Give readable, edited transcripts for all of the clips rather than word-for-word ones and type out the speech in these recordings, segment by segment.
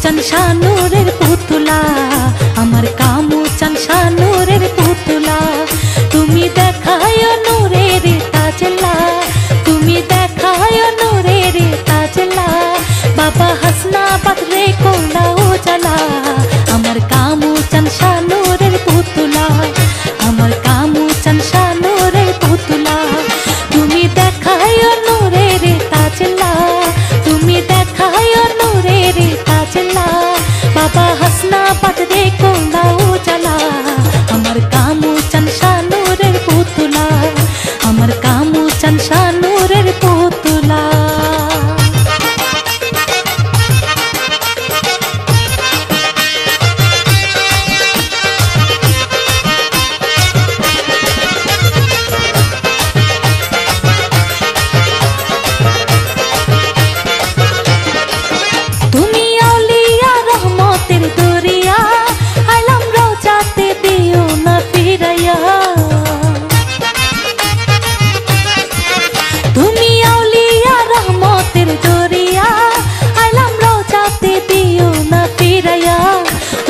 চান শানুরের পুতুলা, আমার কামু চান শানুরের পুতুলা। তুমি দেখায় নূরের তাজলা, তুমি দেখায় নূরের তাজলা। বাবা হাসনাবাদ রে কোলা উজালা, আমার কামু চান শানুরের পুতুলা, আমার কামু চান শানুরের পুতুলা। তুমি দেখায় নূরের তাজলা, তুমি দেখায় নূরের তাজলা। বাবা হাসনাবাদ রে কোলা উজালা, আমার কামু চান শানুরের পুতুলা, আমার কামু চান শানুরের পুতুলা। তুমি আউলিয়া রহমতের দরিয়া, আইলাম রোজাতে দিও না ফিরাইয়া। তুমি আউলিয়া রহমতের দরিয়া, আইলাম রোজাতে দিও না ফিরাইয়া।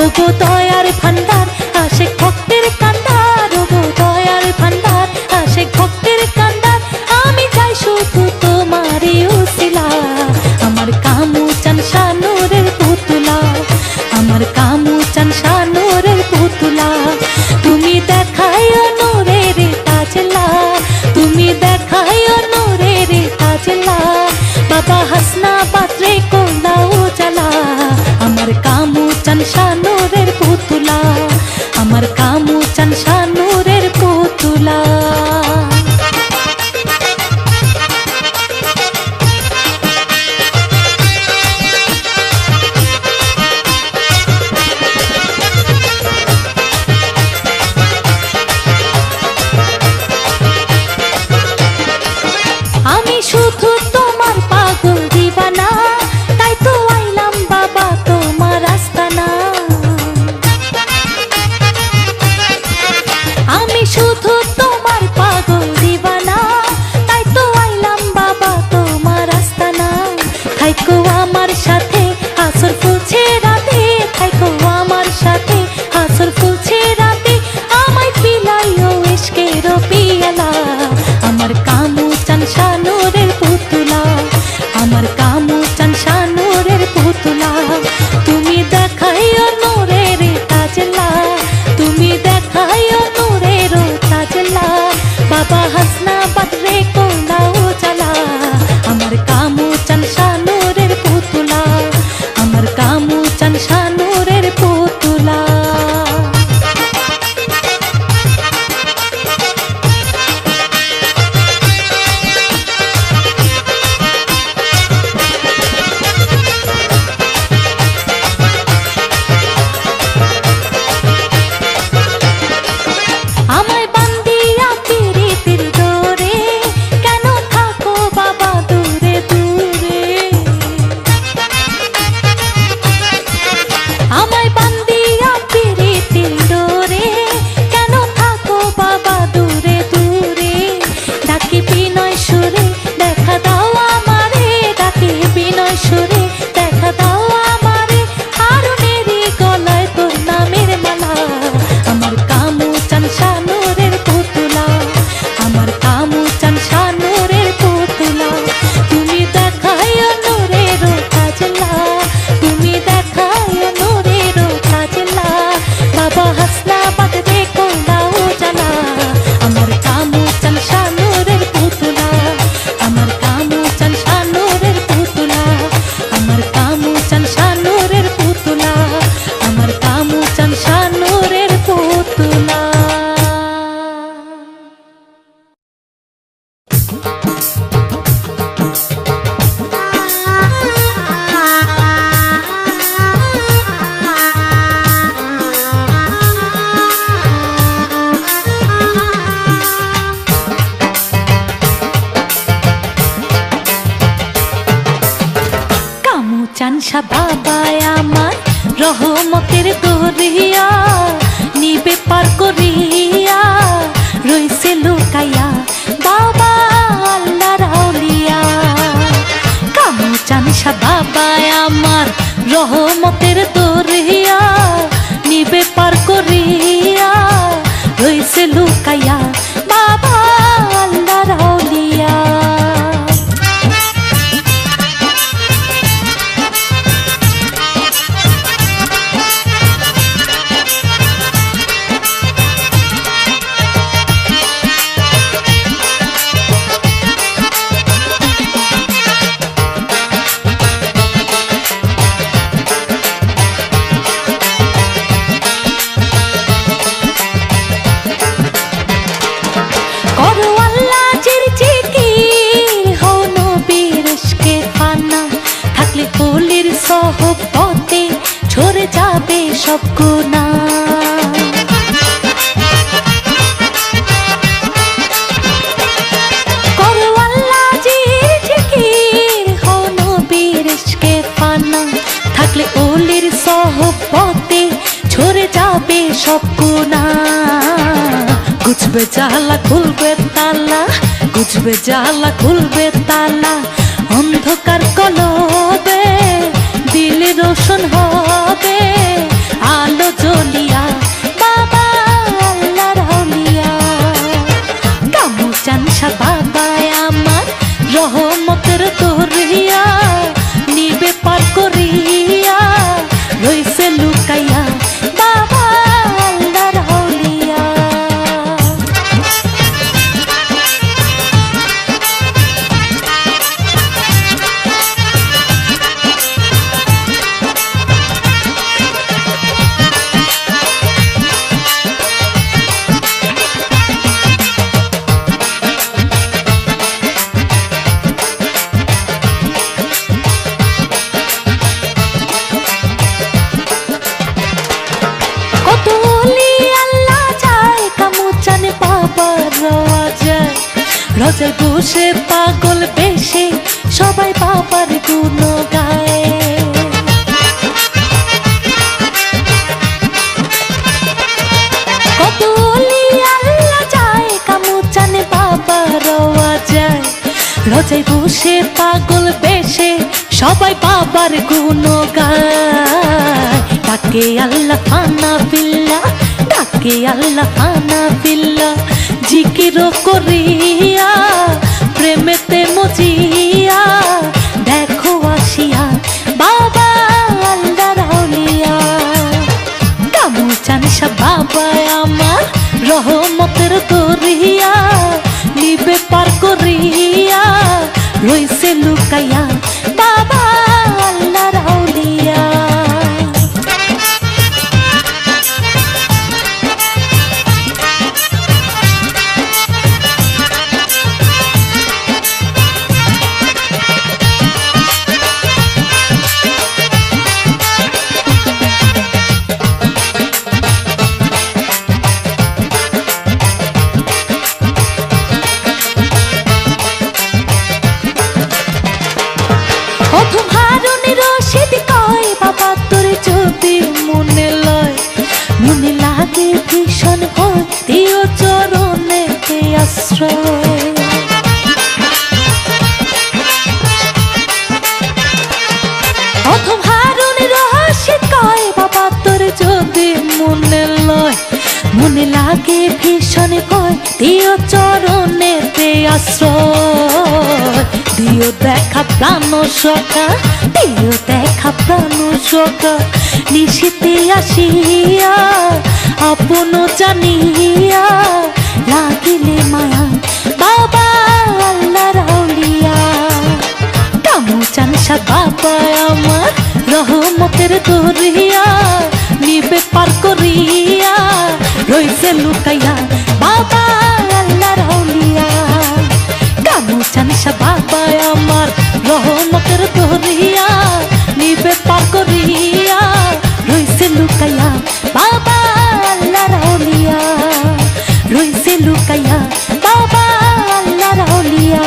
ওগো দয়ার ভান্ডার আশিক ভক্তের কান্দার, ওগো দয়ার ভান্ডার আশিক ভক্তের কান্দার। আমি চাই শুধু তোমারই উসিলা, আমার কামু চান শানুরের পুতুলা, আমার কামু চান শানুরের পুতুলা। তুমি দেখায় নূরের তাজলা, তুমি দেখায় নূরের তাজলা। বাবা হাসনাবাদ রে কোলা উজালা, আমার কামু চান শানুরের পুতুলা, আমার কামু চান শানুরের পুতুলা। আমি শুধু তোমার পাগল দিবানা, তাই তো আইলাম বাবা তোমার আস্তানা। আমি শুধু তোমার পাগল দিবানা, তাই তো আইলাম বাবা তোমার আস্তানা। থাইকো আমার সাথে আসর ফুলছে রাতে, থাইকো আমার সাথে আসর ফুলছে রাতে। আমায় পিলাইও ইশকের পিয়ালা, আমার কামু চান শানুরের পুতুলা, আমার কামু চান শানুরের পুতুলা। তুমি দেখাইও নূরের তাজলা, তুমি দেখাইও নূরের তাজলা। বাবা হাসনাবাদ রে কোলা উজালা, আমার কামু চান শানুরের পুতুলা, আমার কামু চান শানুরের পুতুলা। আমায় বান্দিয়া পিরিতির ডোরে, কেন থাকো বাবা দূরে দূরে। রহমতের দরিয়া নিবে পার করিয়া রইছে লুকাইয়া বাবা আল্লাহর আউলিয়া। সহবতে ঝরে যাবে সব গুনাহ। করো আল্লাহর জিকির হও নবীর ইশকে ফানা, থাকলে ওলির সহবতে ঝরে যাবে সব গুনাহ। গুছবে জালা খুলবে তালা, গুছবে জালা খুলবে তালা, অন্ধকার কলবে দিল রোশন হবে আলো জ্বলিয়া বাবা আল্লাহর আউলিয়া। কামুচান শাহ বাবা আমার রহমতের দরিয়া নিবে পার করিয়া রইছে লুকাইয়া বাবা আল্লাহর আউলিয়া। রোজায় বসে পাগল বেশে সবাই বাবার গুণ গায়। কত ওলি আল্লাহ যায় কামুচানে বাবা রওয়া যায়। রোজায় বসে পাগল বেশে সবাই বাবার গুণ গায়। ডাকে আল্লাহ ফানা বিল্লাহ, ডাকে আল্লাহ ফানা বিল্লাহ, জিকির করিয়া প্রেমেতে মজিয়া দেখো আসিয়া বাবা আল্লাহর আউলিয়া। কামুচান শাহ বাবা আমার রহমতের দরিয়া নিবে পার করিয়া রইছে লুকাইয়া বাবা আল্লাহর আউলিয়া। মনে লাগে ভীষণ হয় দিও চরণেতে আশ্রয়। প্রথম হারুন রশিদ কয় বাবা তোর যদি মনে লয়, মনে লাগে ভীষণ ভয় দিও চরণেতে আশ্রয়। দিও দেখা প্রাণ সখা, দিও দেখা প্রাণ সখা, নিশিতে আসিয়া আপন জানিয়া লাগিলে মায়া বাবা আল্লাহর আউলিয়া। কামুচান শাহ বাবা আমার রহমতের দরিয়া নিবে পার করিয়া রইছে লুকাইয়া বাবা আল্লাহর আউলিয়া। কামুচান শাহ বাবা আমার রহমতের দরিয়া নিবে পার করিয়া রইছে লুকাইয়া বাবা আল্লাহর আউলিয়া, রইছে লুকাইয়া বাবা আল্লাহর আউলিয়া,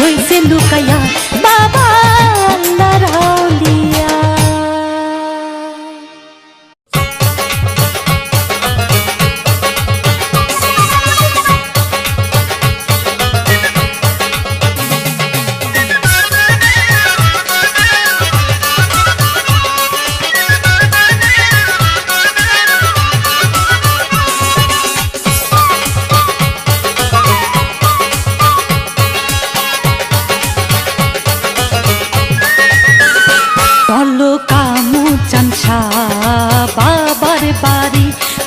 রইছে লুকাইয়া বাবা আল্লাহর আউলিয়া।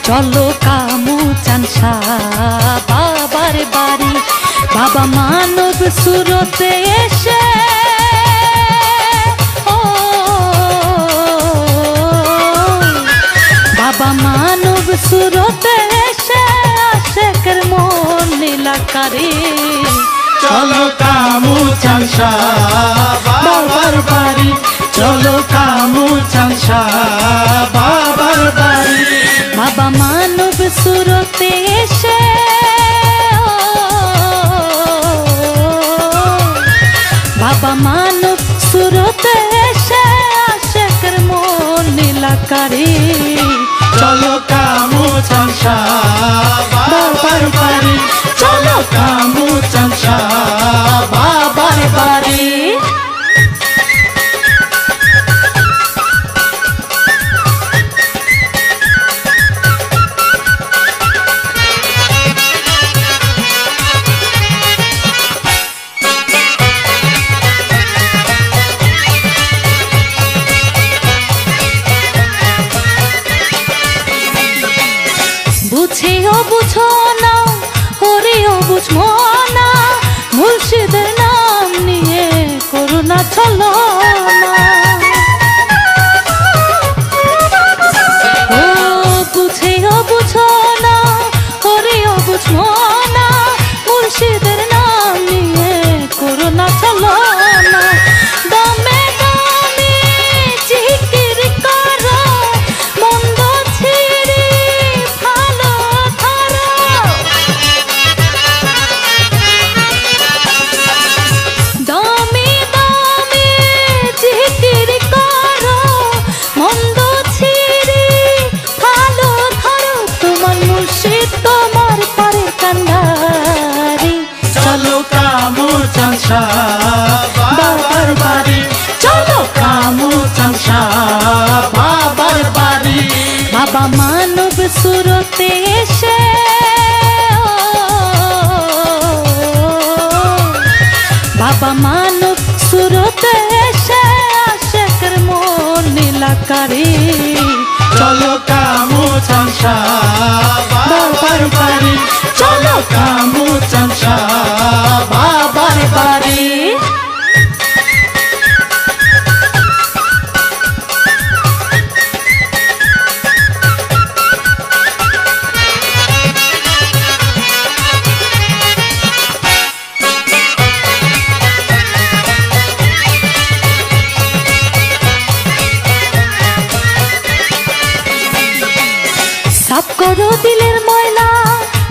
চলো কামুচানসা বাবার বাড়ি। বাবা মানব সুরতে এসে বাবা মানব সুরতে এসে আশেকের মন নীলাকারে। চলো কামুচানসা বাবার বাড়ি, চলো কামুচানসা বাবার বাড়ি। বাবা মানব সুরতে এসে বাবা মানব সুরতে এসে আশেকের মন নীলাকারে। চলো কামুচানসা বাবার বাড়ি, চলো কামুচানসা বাবার বাড়ি। বুঝেও বুঝো না, হরেও বুঝবো না, মুর্শিদের নাম নিয়ে করুণা চলো না। ও বুঝেও বুঝো না, হরেও বুঝবো না, মুর্শিদের নাম নিয়ে করুণা চলো না। দমে দমে জিকির করো, মন্দ ছেড়ে ভালো ধরো। দমে দমে জিকির করো, মন্দ ছেড়ে ভালো ধরো। তোমার মুর্শিদ তোমার পারে কান্ডারি। চলো কামুচানসা বাবার বাড়ি, চলো কামুচানসা বাবার বাড়ি। বাবা মানব সুরতে এসে বাবা মানব সুরতে এসে আশেকের মন নীলাকারে। চলো কামুচানসা বাবার বাড়ি, চলো কামুচানসা বাবার বাড়ি। সাফ করো দিলের ময়লা,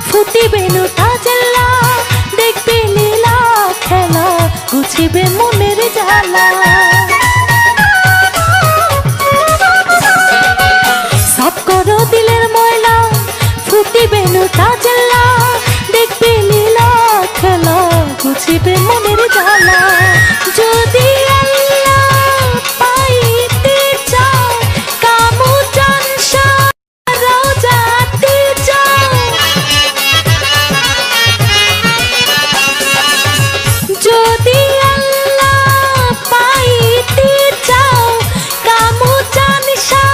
ফুটিবে লোটা জেল্লা, দেখবে লীলা খেলা, গুছিবে মনের জ্বালা। সাফ করো দিলের ময়লা, ফুটিবে লোটা জেল্লা, দেখবে লীলা খেলা, গুছিবে মনের জ্বালা। যদি আল্লাহ পাইতে চাও, কামুচানসা রওজাতে যাও। যদি আল্লাহ পাইতে চাও, কামুচানসা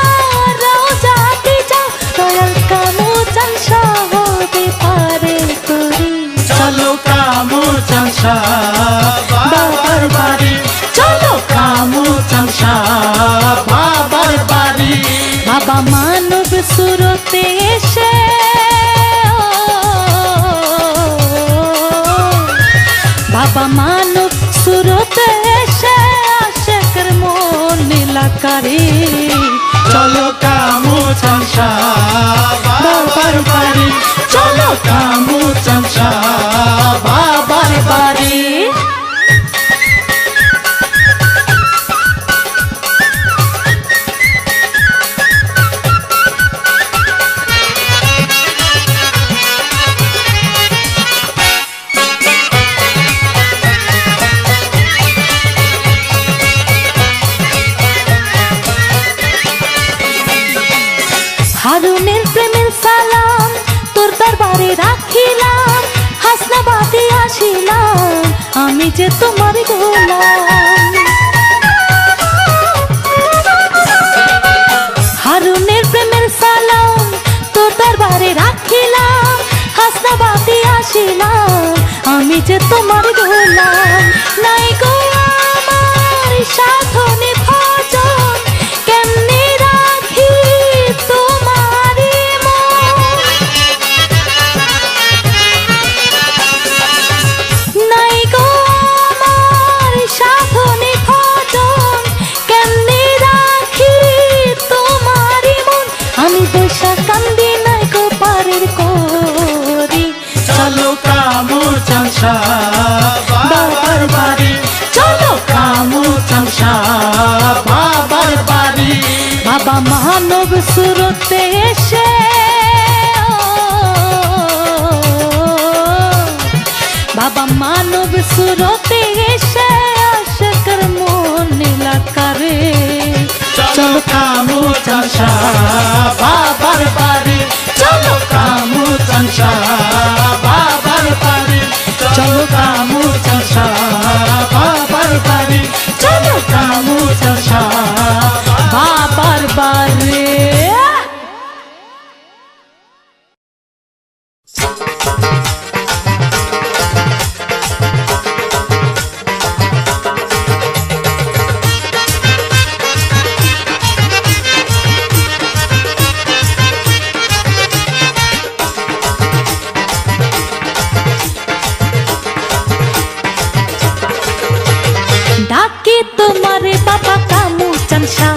রওজাতে যাও। দয়াল কামুচানসা হতে পারে তোরে। চলো কামুচানসা বাবার বাড়ি, চলো কামুচানসা বাবার বাড়ি। বাবা মানব সুরতে এসে বাবা মানব সুরতে এসে আশেকের মন নীলাকারে। চলো কামুচানসা বাবার বাড়ি, চলো কামুচানসা বাবার বাড়ি। হারুনের প্রেমের সালাম তোর দরবারে রাখিলাম, হাসনাবাদে আসিলাম আমি যে তোমার গোলাম। হারুনের প্রেমের সালাম তোর বাবা মানব সুরতে এসে বাবা মানব সুরতে এসে আশিকের মন নীলা করে চলো কামুচান শাহ বাবার বাড়ি চলো কামুচান শাহ বাবার বাড়ি চলো কামুচান শাহ বাবার বাড়ি চলো কামুচান শাহ বাবার বাড়ি ডাকি তোমারে বাবা কামুচান শাহ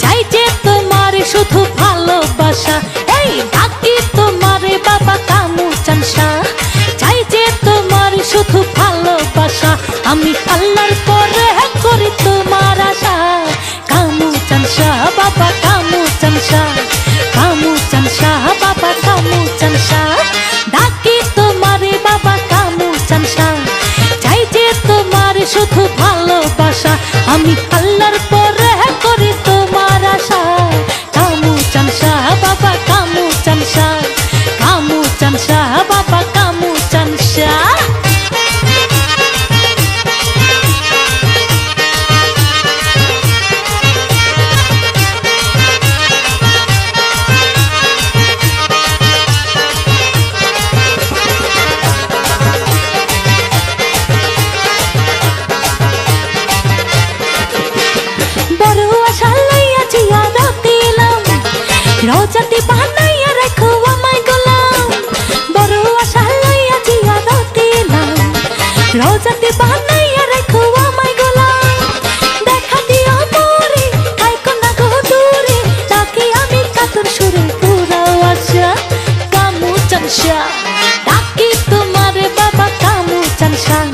চাই যে তোমারে শুধু ভালোবাসা এই ডাকি তোমারে বাবা কামুচান শাহ চাই যে তোমারে শুধু ভালোবাসা আমি আল্লাহর পরে করি তোমার আশা কামুচান শাহ বাবা কামুচান শাহ কামুচান শাহ বাবা কামুচান শাহ ডাকি তোমারে বাবা কামুচান শাহ চাই যে তোমার শুধু ভালোবাসা আমি আল্লাহর পরে করি তোমার আশা কামুচান শাহ বাবা কামুচান শাহ কামুচান শাহ বাবা কামুচান শাহ রোজাতে বানাইয়া রাখো আমায় গোলাম বড় আশা লইয়া জিয়া দিলাম রোজাতে বানাইয়া রাখো আমায় গোলাম দেখা দিও মোরে কাইকো না গো দূরে তাকে আমি কাতর সুরে পুরাও আশা কামুচান শাহ ডাকি তোমার বাবা কামুচান শাহ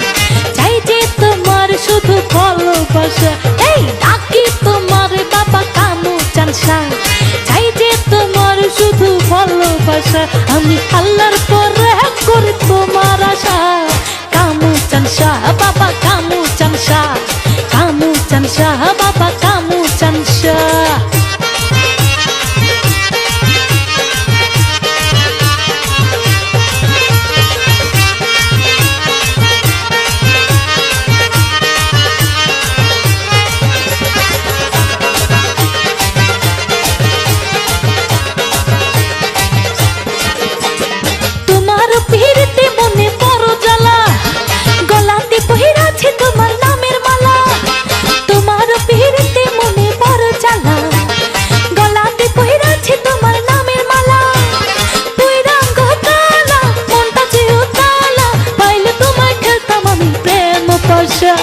চাই যে তোমার শুধু ভালোবাসা এই ডাকি তোমার বাবা কামুচান শাহ চাই যে তোমার শুধু ভালোবাসা আমি আল্লাহর পরে করি তোমার আশা কামুচান শাহ বাবা কামুচান শাহ কামুচান শাহ বাবা কামুচান শাহ পিড়িতে মনে বড় জ্বালা গলাতে পহিরাছে তোমার নামের মালা তোমার পিড়িতে মনে বড় জ্বালা গলাতে পহিরাছে তোমার নামের মালা তুই রঙ কালা মনটা যে উতালা পাইলে তোমায় খেলতাম আমি প্রেম পয়সা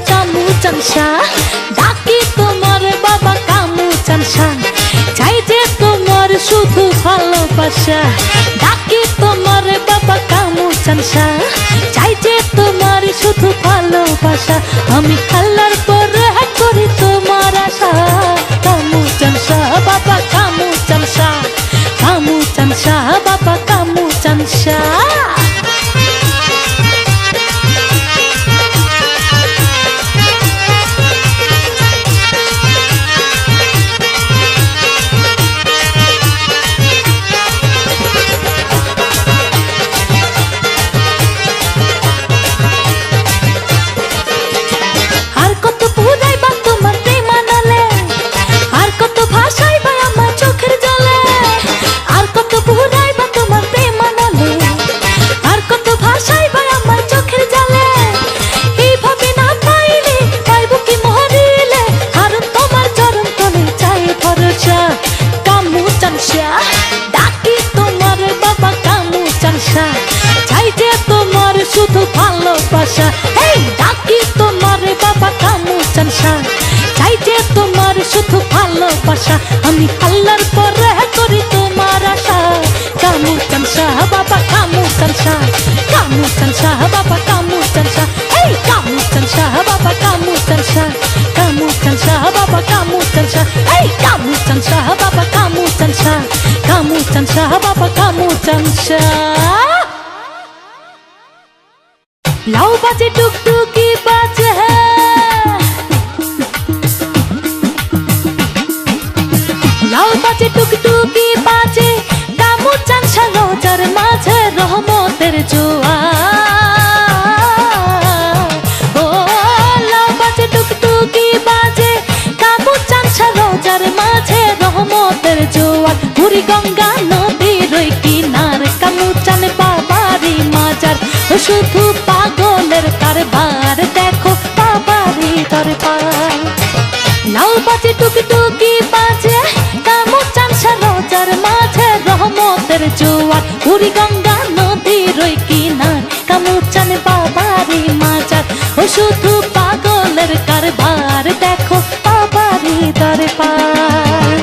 কামুচান শাহ ডাকি তোমার বাবা কামুচান শাহ চাই যে তোমার শুধু ভালোবাসা ডাকি তোমার বাবা কামুচান শাহ চাই যে তোমার শুধু ভালোবাসা আমি আল্লাহর পরে করি তোমার আশা কামুচান শাহ বাবা কামুচান শাহ কামুচান শাহ বাবা কামুচান শাহ শুধু ভালোবাসা এই ডাকি তোমার বাবা কামুচান শাহ চাই যে তোমার শুধু ভালোবাসা আমি আল্লাহর পরে করি তোমার আশা কামুচান শাহ বাবা কামুচান শাহ কামুচান শাহ বাবা কামুচান শাহ এই কামুচান শাহ বাবা কামুচান শাহ কামুচান শাহ বাবা কামুচান শাহ এই কামুচান শাহ বাবা কামুচান শাহ, কামুচান শাহ বাবা কামুচান শাহ। লাউ বাজে টুকটুকি বাজে, লাউ বাজে টুকটুকি বাজে, কামুচান শাহ রোজার মাঝে রহমতের জোয়ার। ও লাউ বাজে টুকটুকি বাজে, কামুচান শাহ রোজার মাঝে রহমতের জোয়ার। বুড়ি গঙ্গা নদীর ওই কিনার, কামুচান বাবারি মাজার। ও শুধু পাগলের কারবার, দেখো বাবারি দরবার। লাউ বাজে টুকটুকি বাজে, কামুচান শাহ রোজার মাঝে রহমতের জোয়ার। বুড়ি গঙ্গা নদীর ওই কিনার, কামুচান বাবারি মাজার। ও শুধু পাগলের কারবার, দেখো বাবারি দরবার।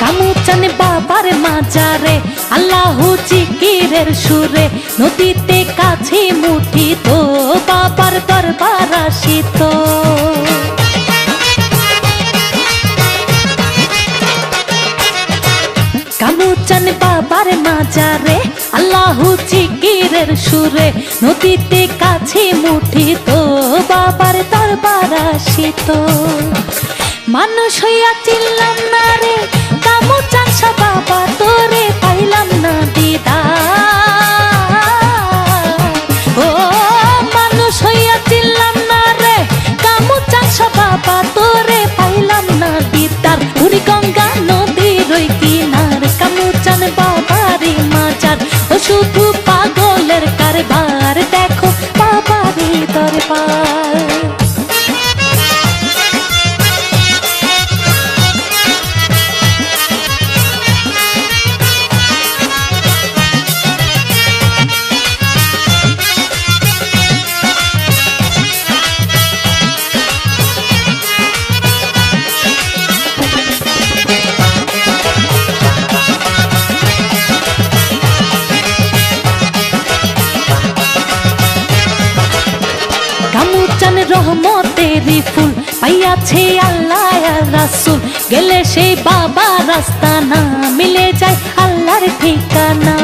কামুচান বাবার মাজারে আল্লাহু জিকিরের সুরে, নদীতে কাছে মুঠি তো বাবার দরবার আসিত। কামুচান বাবার মাজারে আল্লাহু জিকিরের সুরে, নদীতে কাছে মুঠি তো বাবার দরবার আসিত। মানুষ হইয়া চিনলাম না রে, কামুচান শাহ বাবা তোরে পাইলাম না দিদার। ও মানুষ হইয়া চিনলাম না রে, কামুচান শাহ বাবা তোরে পাইলাম না দিদার। বুড়ি গঙ্গা নদীর ওই কিনার, কামুচান বাবারি মাজার। ও শুধু পাগলের কারবার, দেখো বাবারি দরবার। কামুচান রহমতেরি ফুল পাইয়াছে আল্লাহ আর রাসূল, গেলে সেই বাবা রাস্তা না মিলে যায় আল্লাহর ঠিকানা।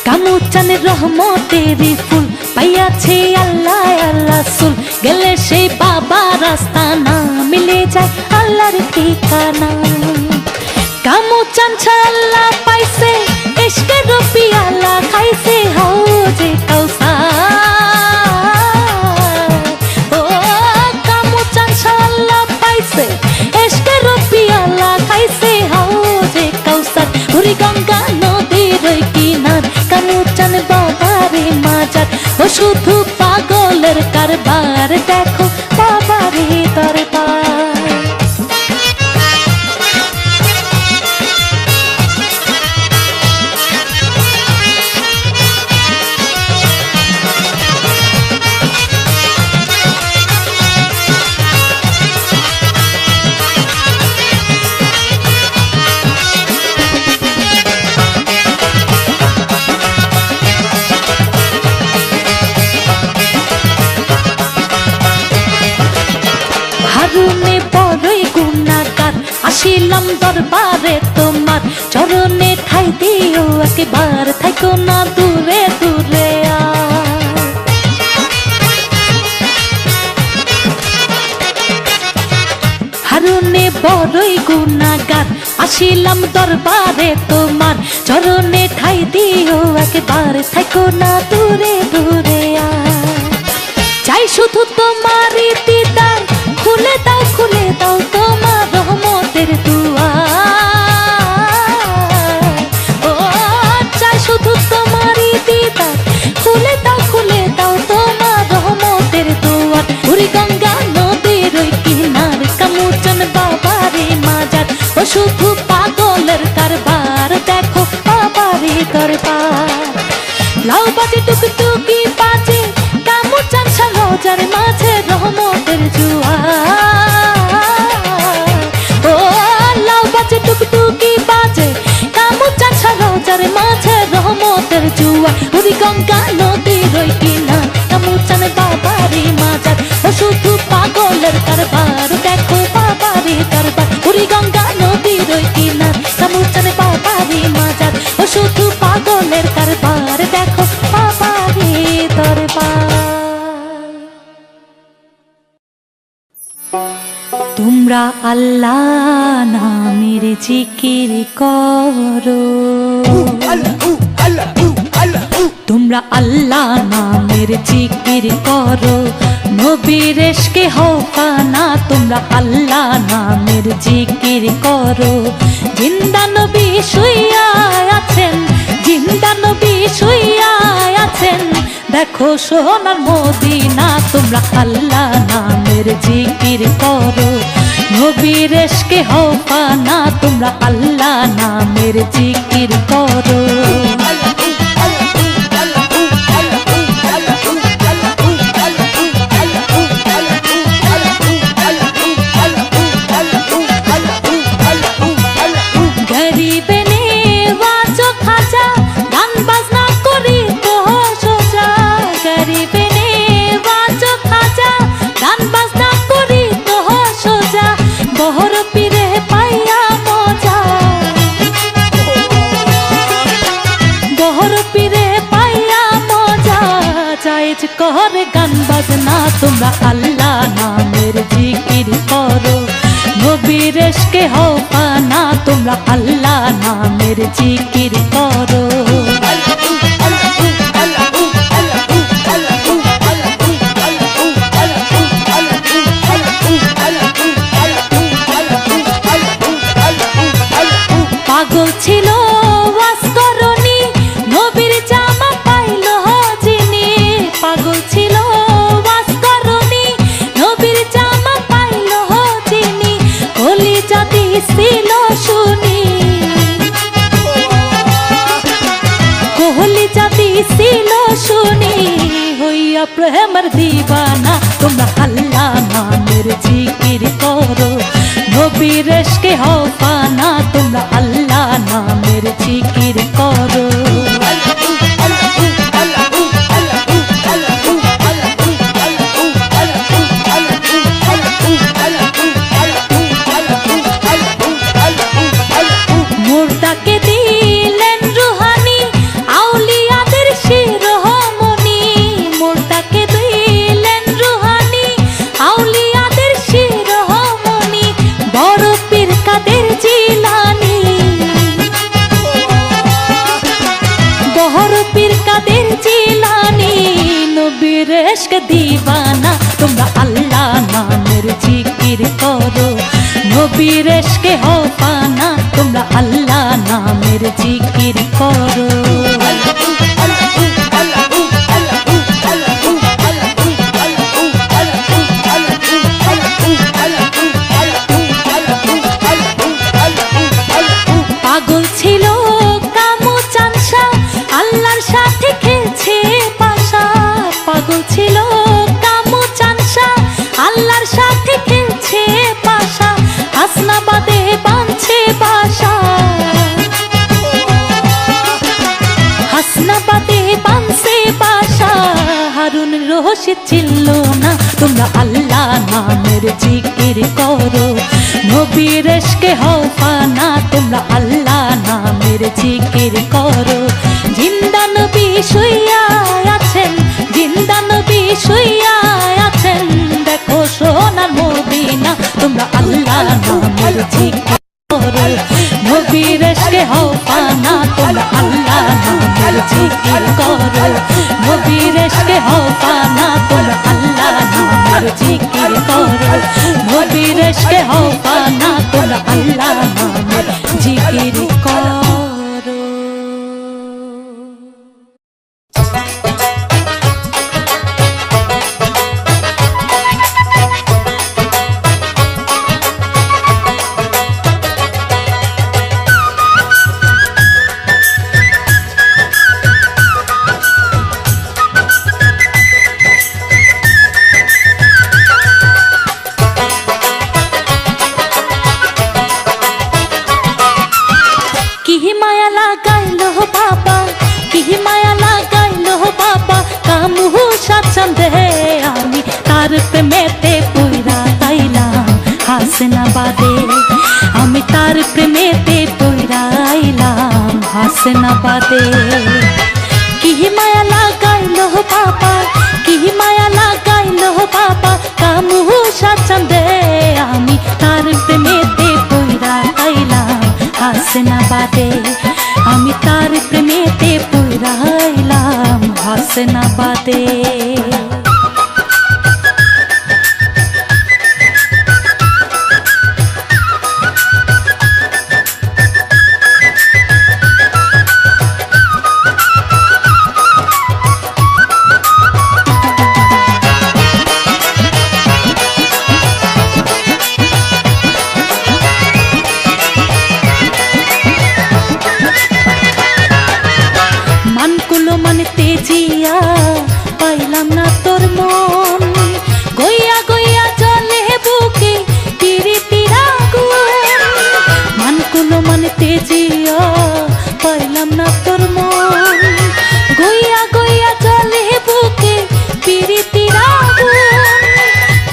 কামুচান রহমতেরি ফুল পাইয়াছে আল্লাহ আর রাসূল, গেলে সেই বাবা রাস্তা না মিলে যায় আল্লাহর ঠিকানা। কামুচান শাহ আল্লাহ পাইছে, ইশকের পিয়ালা খাইছে হাউজে কাউসার। ও কামুচান শাহ আল্লাহ পাইছে, ইশকের পিয়ালা খাইছে হাউজে কাউসার। বুড়ি গঙ্গা নদীর ওই কিনার, কামুচান বাবারি মাজার। ও শুধু পাগলের কারবার, দেখো বাবারি দরবার। হারুনে বড়ই গুনাহগার, আসিলাম দরবারে তোমার। চরণে ঠাই দিও একবার, থাইকো না দূরে দূরে আর। হারুনে বড়ই গুনাহগার, আসিলাম দরবারে তোমার। চরণে ঠাই দিও একবার, থাইকো না দূরে দূরে আর। চাই শুধু তোমারই দিদার, খুলে দাও তোমার রহমতের দুয়ার। ও চাই শুধু তোমারই দিদার, খুলে দাও তোমার রহমতের দুয়ার। বুড়ি গঙ্গা লাউ বাজে টুকটুকি বাজে কামু চানসা রোজার মাঝে রহমতের জুয়ার ও লাউ বাজে টুকটুকি বাজে কামু চানসা রোজার মাঝে রহমতের জুয়ার ওরে গঙ্গা নদীর ওই কিনার কামু চান বাবারি মাজার ও শুধু পাগলের কারবার দেখো বাবারি কারবার ওরে গঙ্গা নদীর ওই কিনার কামু চান বাবারি মাজার ও শুধু পাগলের কারবার দেখো বাবারি দরবার তোমরা আল্লাহ নামের জিকির করো তোমরা আল্লাহ নামের জিকির করো নবীর ইশকে হও কানা তোমরা আল্লাহ নামের জিকির করো জিন্দা নবী শুইয়া আছেন জিন্দা নবী শুইয়া আছেন দেখো সোনার মদিনা তোমরা আল্লাহ নামের জিকির করো নবীর ইশকে হও কানা তোমরা আল্লাহ নামের জিকির করো করে গান বাজনা তোমরা আল্লাহ নামের জিকির করো নবীর ইশকে হও পানা তোমরা আল্লাহ নামের জিকির করো পাগল ছিল ওয়াজ করনি নবীর জামা পাইল যিনি পাগল ছিল ওয়াজ করনি নবীর জামা পাইল যিনি কলিজা দিছিল শুনি কলিজা দিছিল শুনি হইয়া প্রেমের দিবানা তোমরা আল্লাহ নামের জিকির করো নবীর ইশকে হও পানা তোমরা আল্লাহ নামের জিকির করো মুর্দাকে দিলেন রুহানি আউলিয়াদের শিরোমণি মুর্দাকে দিলেন রুহানি আউলিয়াদের শিরোমণি বড় পীর কাদের জিলানি বড় পীর কাদের জিলানি নবীর ইশকে দিবানা তোমরা আল্লাহ নামের জিকির করো নবীর ইশকে হও পানা তোমরা আল্লাহ নামের জিকির করো পাগল ছিল কামু চানসা আল্লাহর সাথে খেলছে পাশা পাগল ছিল কামু চানসা আল্লাহর সাথে খেলছে পাশা হাসনাবাদে বাঁধছে বাসা হাসনাবাদে বাঁধছে বাসা হারুন রশিদ ছিল না তোমরা আল্লাহ নামের জিকির করো নবীর ইশকে হও পানা তোমরা আল্লাহ নামের জিকির করো জিন্দা নবী শুইয়া আছেন জিন্দা নবী শুইয়া আছেন দেখো সোনার মদিনা তোমরা আল্লাহ নামের জিকির করো নবীর ইশকে হও পানা তোমরা আল্লাহ নামের জিকির করো নবীর ইশকে হও পানা তোমরা আল্লাহ নামের জিকির করো নবীর ইশকে হও পানা তোমরা আল্লাহ নামের জিকির করো চান্দে আমি তার প্রেমেতে পইরা আইলাম হাসনাবাদে আমি তার প্রেমেতে পইরা আইলাম হাসনাবাদে কি মায়া লাগাইলো বাবা কি মায়া লাগাইলো বাবা কামুষা চান্দে আমি তার প্রেমেতে পইরা আইলাম হাসনাবাদে আমি তার প্রেমেতে পইরা আইলাম হাসনাবাদে মানতে জিয়া পাইলাম না তোর মন গইয়া গইয়া চলে বুকে পিরিতির আগুন মানকুলো মানতে জিয়া পাইলাম না তোর মন গইয়া গইয়া চলে বুকে পিরিতির আগুন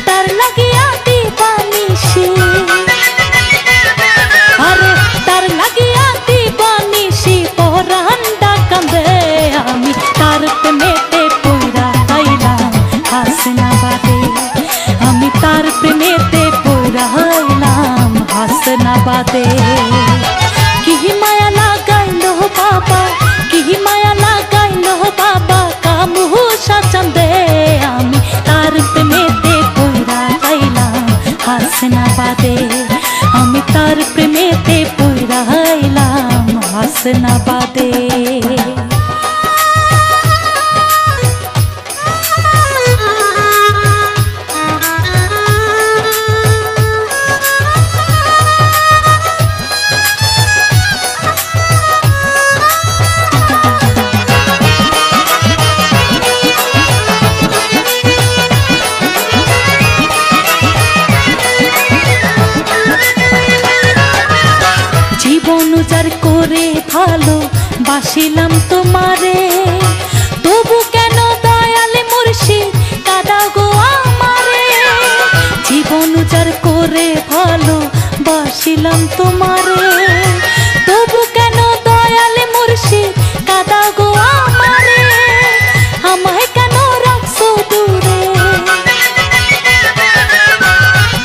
তার লাগিয়া দিবানিশি আরে তার লাগিয়া দিবানিশি পরান্ডা কান্দে আমি তার প্রেমেতে পইরা আইলাম হাসনাবাদে আমি তার প্রেমেতে পইরা আইলাম হাসনাবাদে কি মায়া লাগাইলো বাবা কি মায়া লাগাইলো বাবা কামুষা চান্দে আমি তার প্রেমেতে পইরা আইলাম হাসনাবাদে আমি তার প্রেমেতে পইরা আইলাম হাসনাবাদে অনুজার করে ভালো বাসিলাম তোমারে তবু কেন দয়ালে মুর্শিদ কাদাও গো আমারে জীবন উজার করে ভালো বাসিলাম তোমারে তবু কেন দয়ালে মুর্শিদ কাদাও গো আমারে আমায় কেন রাখছো দূরে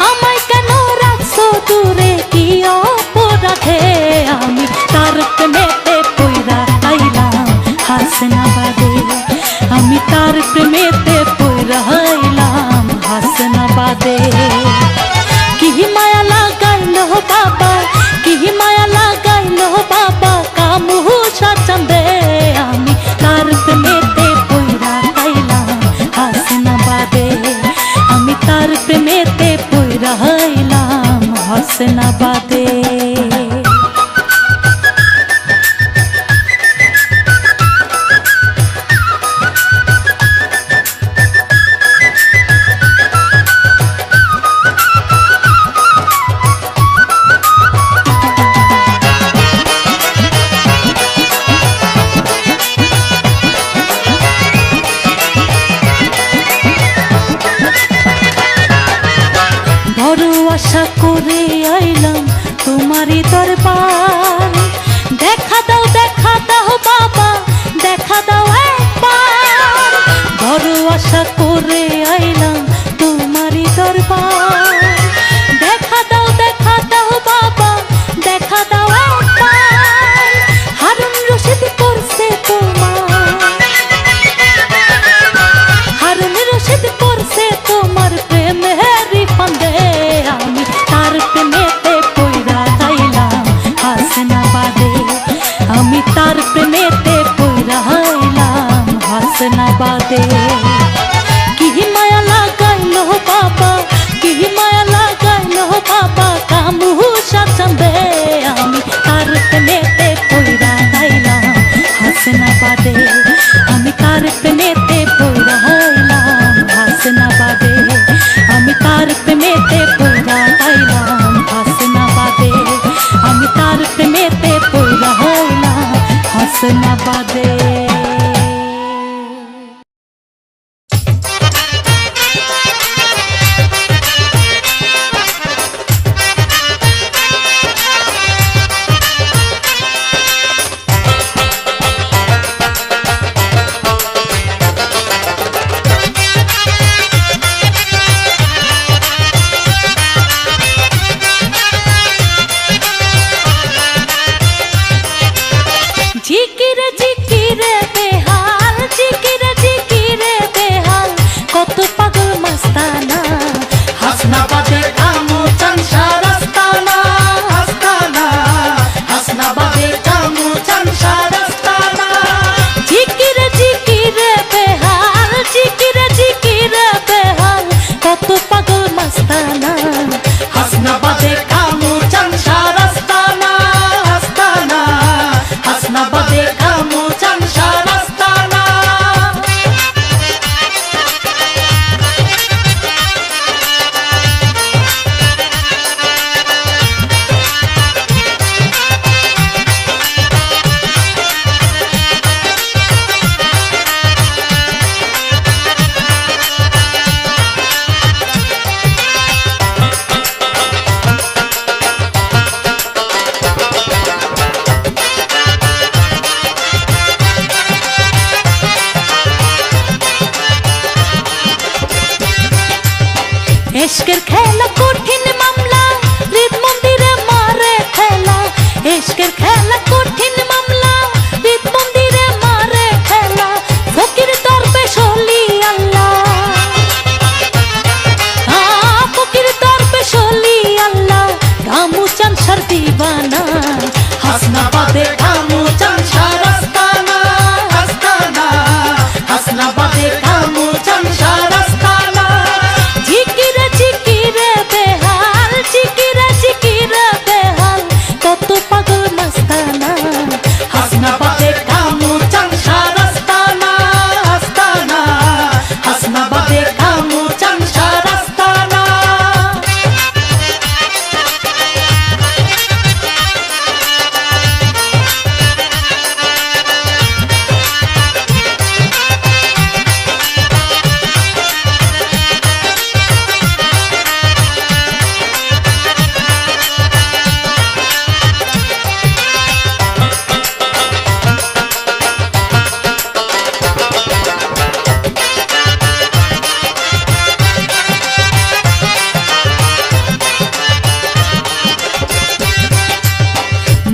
আমায় কেন রাখছো দূরে কি অপরাধে আমি তার প্রেমেতে পইরা আইলাম হাসনাবাদে আমি তার প্রেমেতে পইরা আইলাম হাসনাবাদে কি মায়া লাগাইলো বাবা কি মায়া লাগাইলো বাবা কামুষা চান্দে আমি তার প্রেমেতে পইরা আইলাম হাসনাবাদে আমি তার প্রেমেতে পইরা আইলাম হাসনাবাদে বড় আশা করে আইলাম তোমারই দরবার দেখা দাও বাবা দেখা দাও একবার বড় আশা করে আইলাম তোমারই দরবার দেখা দাও বাবা দেখা দাও একবার হারুন রশিদ করছে তোমার হারুন রশিদ করছে তোমার প্রেমের ফান্দে আমি তার প্রেমেতে পইরা আইলাম হাসনাবাদে কামুচান শারাস্তানা আস্তানা হাসনাবাদে কামুচান শারাস্তানা इश्केर खेला कठिन मामला हृद मंदिरे मारे खेला इश्केर खेला कठिन मामला हृद मंदिरे मारे खेला फकीर दरवेश ओली अल्लाह फकीर दरवेश ओली अल्लाह कामुचान शार दीवाना হাসনাবাদে কামুচান শারাস্তানা আস্তানা হাসনাবাদে কামুচান শারাস্তানা जिकिरे बेहाल कत पागल मस्ताना হাসনাবাদে কামুচান শারাস্তানা আস্তানা হাসনাবাদে কামুচান শারাস্তানা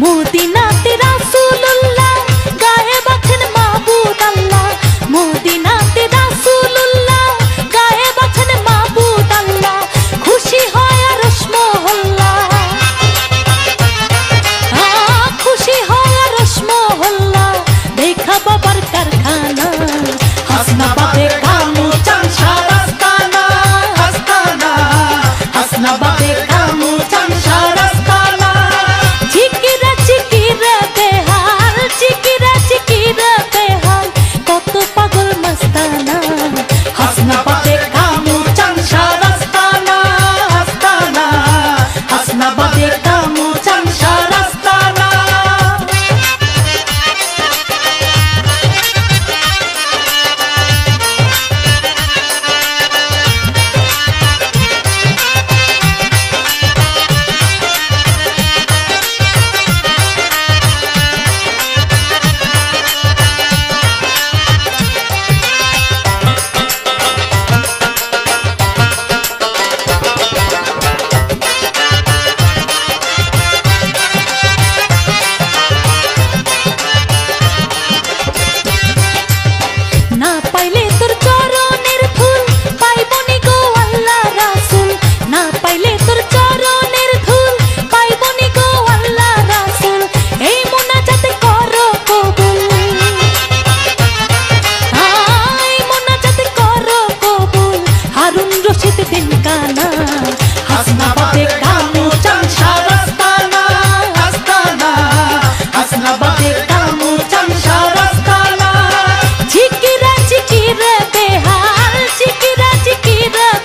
मोदीनाते रसूलुल्लाह गाए बचन माबूद अल्लाह मोदीनाते रसूलुल्लाह गाए बचन माबूद अल्लाह खुशी होया रश्मोहल्ला खुशी होया रश्मोहल्ला देखा बाबर कारखाना হাসনাবাদে কামুচান শারাস্তানা আস্তানা হাসনাবাদে কামুচান শারাস্তানা बेहाल कत पागल मस्ताना হাসনাবাদে কামুচান শারাস্তানা আস্তানা হাসনাবাদে কামুচান শারাস্তানা ना पाइले तोर चरणेर धूल पाइबनी गो अल्लाह रासूल ना पाइले तोर चरणेर धूल पाइबनी गो अल्लाह रासूल এই মুনাজাত করো কবুল এই মুনাজাত করো কবুল হারুন রশিদ দিন কানা হাসনাবাদে কামুচান শারাস্তানা আস্তানা হাসনাবাদে কামুচান শারাস্তানা जिकिरे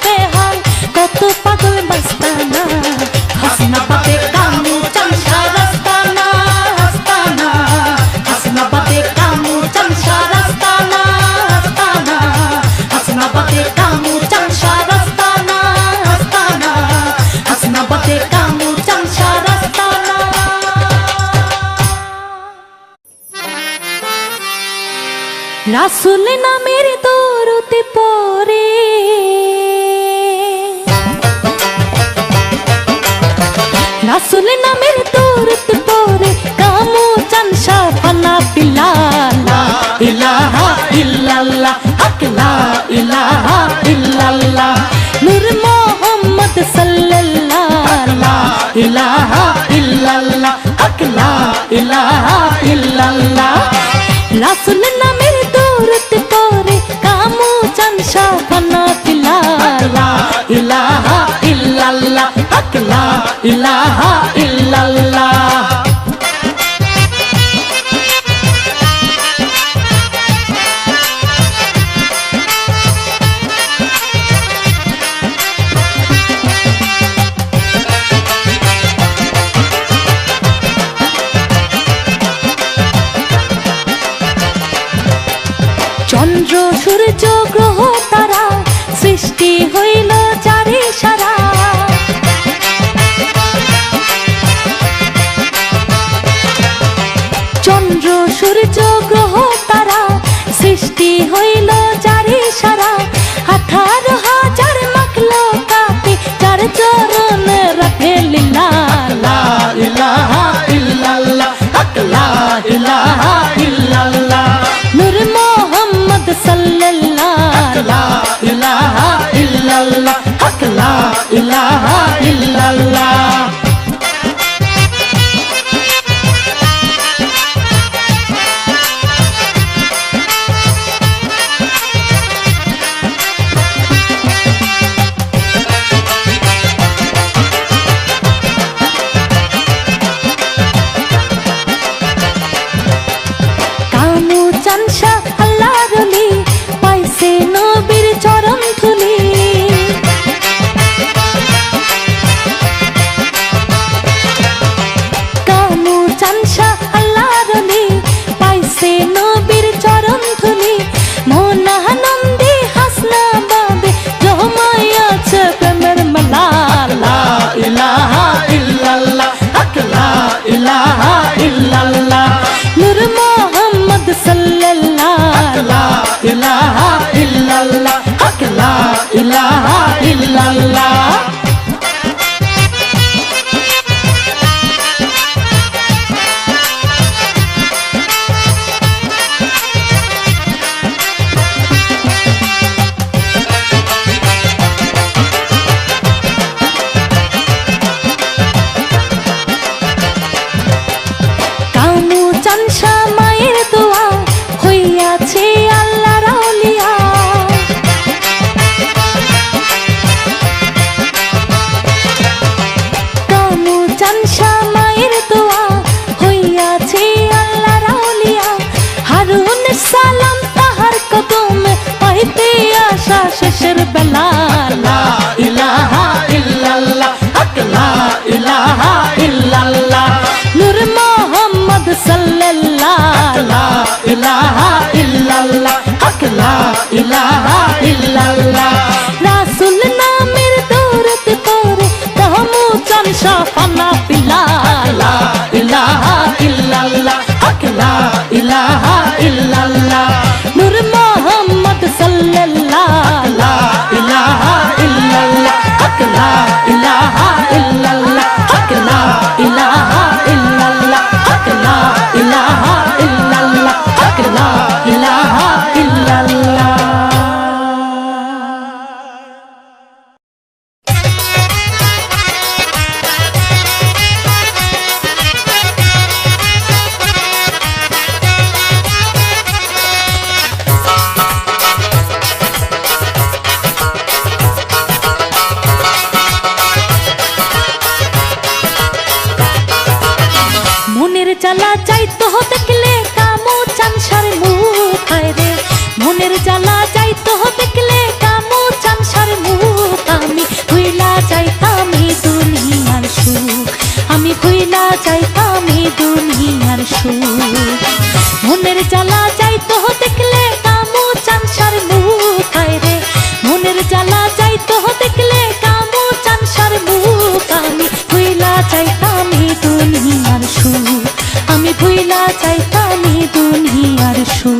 बेहाल कत पागल मस्ताना হাসনাবাদে কামুচান শারাস্তানা আস্তানা হাসনাবাদে কামুচান শারাস্তানা আস্তানা হাসনাবাদে কামুচান শারাস্তানা আস্তানা হাসনাবাদে কামুচান শারাস্তানা রাসূল নামের দরুদ পড়ে রাসূল নামের দরুদ পড়ে কামুচান শাফানা পিলালা ইলাহা ইল্লাল্লাহ হক লা ইলাহা ইল্লাল্লাহ নূর মোহাম্মদ সাল্লাল্লাহ লা ইলাহা ইল্লাল্লাহ হক লা ইলাহা ইল্লাল্লাহ রাসূল নামের দরুদ পড়ে কামুচান শাফানা পিলালা লা ইলাহা ইল্লাল্লাহ হক লা ইলাহা ইল্লাল্লাহ। চন্দ্র সূর্য গ্রহ তারা সৃষ্টি হইল চারি সারা। চন্দ্র সূর্য গ্রহ তারা সৃষ্টি হইল চারি সারা। 18,000 মাখলুকাতে যার চরণে রাখে লীলা। লা ইলাহা ইল্লাল্লাহ হক লা ইলাহা ইল্লাল্লাহ। নূর মোহাম্মদ সাল্লাল্লাহ। লা ইলাহা ইল্লাল্লাহ হক লা ইলাহা ইল্লাল্লাহ। কামু চানসা আল্লাহর ওলি পাইছে নবীর চরণ ধুলি। কামু চানসা আল্লাহর ওলি পাইছে নবীর চরণ ধুলি। মনানন্দে হাসনাবাদে জমায় আছে প্রেমের মেলা। লা ইলাহা ইল্লাল্লাহ হক লা ইলাহা ইল্লাল্লাহ। নূর মোহাম্মদ সাল্লাল্লাহ। লা ইলাহা ইল্লাল্লাহ হক লা ইলাহা ইল্লাল্লাহ। কামু চানসা মায়ের দোয়া হইয়াছে আল্লাহর আউলিয়া। কামু চানসা মায়ের দোয়া হইয়াছে আল্লাহর আউলিয়া। হারুন সালাম তাহার কদমে পাইতে আসা শেষের বেলা। লা ইলাহা ইল্লাল্লাহ হক লা ইলাহা ইল্লাল্লাহ। নূর মোহাম্মদ সাল্লাল্লাহ। লা ইলাহা ইল্লাল্লাহ হক লা ইলাহা ইল্লাল্লাহ। রাসূল নামের দৌলত করে কামু চানসা পানা পিলা। লা ইলাহা ইল্লাল্লাহ হক লা ইলাহা ইল্লাল্লাহ। নূর মোহাম্মদ সাল্লাল্লাহ। লা ইলাহা ইল্লাল্লাহ হক লা ইলাহা ইল্লাল্লাহ হক লা ইলাহা ইল্লাল্লাহ হক লা ইলাহা ইল্লাল্লাহ হক লা ইলাহা ইল্লাল্লাহ। মনের জ্বালা যাইতো দেখলে কামু চানসার মুখ। হায় রে মনের জ্বালা যাইতো দেখলে কামু চানসার মুখ। আমি ভুইলা যাইতাম এই দুনিয়ার সুখ। আমি ভুইলা যাইতাম এই দুনিয়ার সুখ। মনের জ্বালা যাইতো দেখলে কামু চানসার মুখ। হায় রে মনের জ্বালা যাইতো দেখলে কামু চানসার মুখ। আমি ভুইলা যাইতাম এই দুনিয়ার সুখ। আমি ভুইলা যাইতাম এই দুনিয়ার সুখ।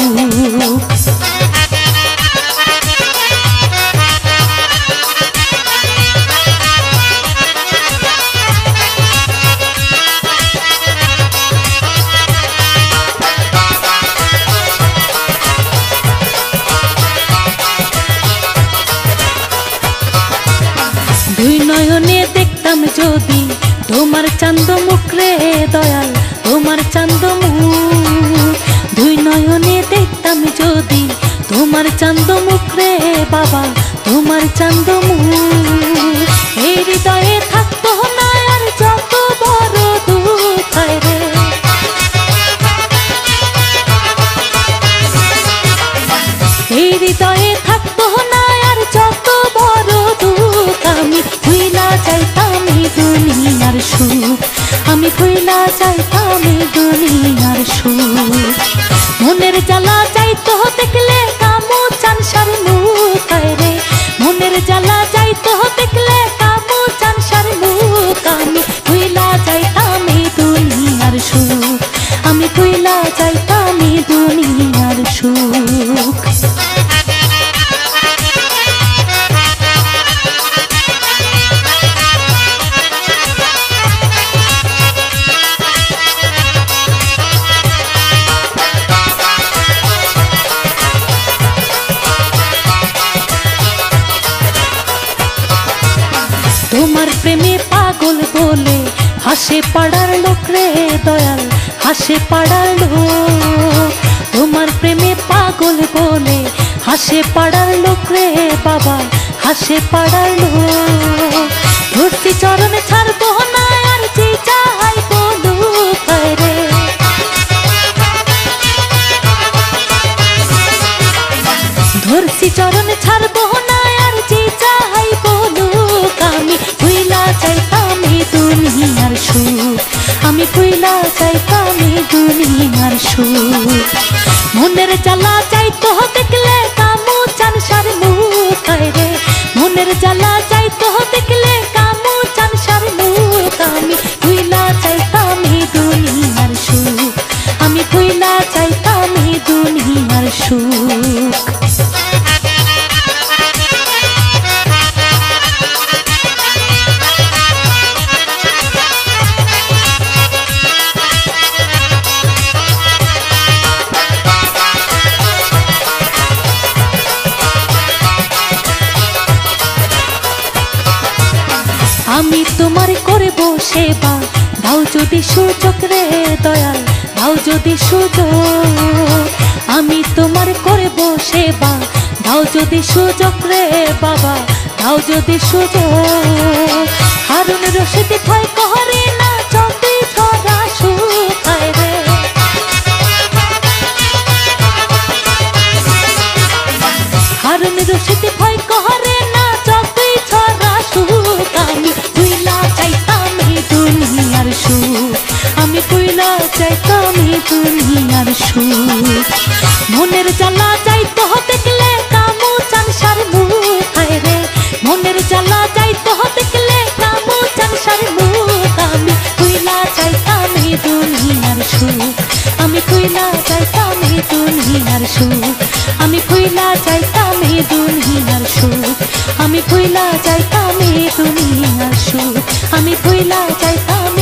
দুই নয়নে দেখতাম যদি তোমার চান্দ মুখ রে দয়াল, তোমার চান্দ মুখ। দুই নয়নে দেখতাম ভুইলা যাইতাম এই দুনিয়ার সুখ। মনের জ্বালা যাইতো দেখলে কামু চানসার মুখ রে, মনের জ্বালা যাইতো দেখলে কামু চানসার মুখ। আমি ভুইলা যাইতাম এই দুনিয়ার সুখ, আমি ভুইলা যাইতাম এই দুনিয়ার সুখ। তোমার প্রেমে পাগল বলে হাসে পাড়ার লোক রে দয়াল, হাসে পাড়ার লোক। তোমার প্রেমে পাগল বলে হাসে পাড়ার লোক রে বাবা, হাসে পাড়ার লোক। ধরছি চরণে ছাড়বো না আর যে চাই বলুক রে, ধরছি চরণে ছাড়বো না আর যে চাই বলুক। আমি ভুইলা যাইতাম এই দুনিয়ার সুখ, আমি ভুইলা যাইতাম এই দুনিয়ার সুখ। মনের জ্বালা যাইতো দেখলে কামু চানসার মুখ রে, মনের জ্বালা যাইতো দেখলে কামু চানসার মুখ। আমি ভুইলা যাইতাম এই দুনিয়ার সুখ, আমি ভুইলা যাইতাম এই দুনিয়ার সুখ। আমি তোমার করব সেবা, দাও যদি সুযোগ রে দয়াল, দাও যদি সুযোগ। আমি তোমার করব সেবা, দাও যদি সুযোগ রে বাবা, দাও যদি সুযোগ। হারুন রশিদ ভয় করে না যদি ধরা শুকায় রে, হারুন রশিদ ভয় করে না যদি ধরা শুক। আমি ভুইলা যাইতাম এই দুনিয়ার সুখ, আমি ভুইলা যাইতাম এই দুনিয়ার সুখ। মনের জ্বালা যাইতো দেখলে কামু চানসার মুখ রে, মনের জ্বালা যাইতো দেখলে কামু চানসার মুখ। আমি ভুইলা যাইতাম এই দুনিয়ার সুখ, আমি ভুইলা যাইতাম এই দুনিয়ার সুখ, আমি ভুইলা যাইতাম এই দুনিয়ার সুখ, আমি ভুইলা যাইতাম এই দুনিয়ার সুখ, আমি ভুইলা যাইতাম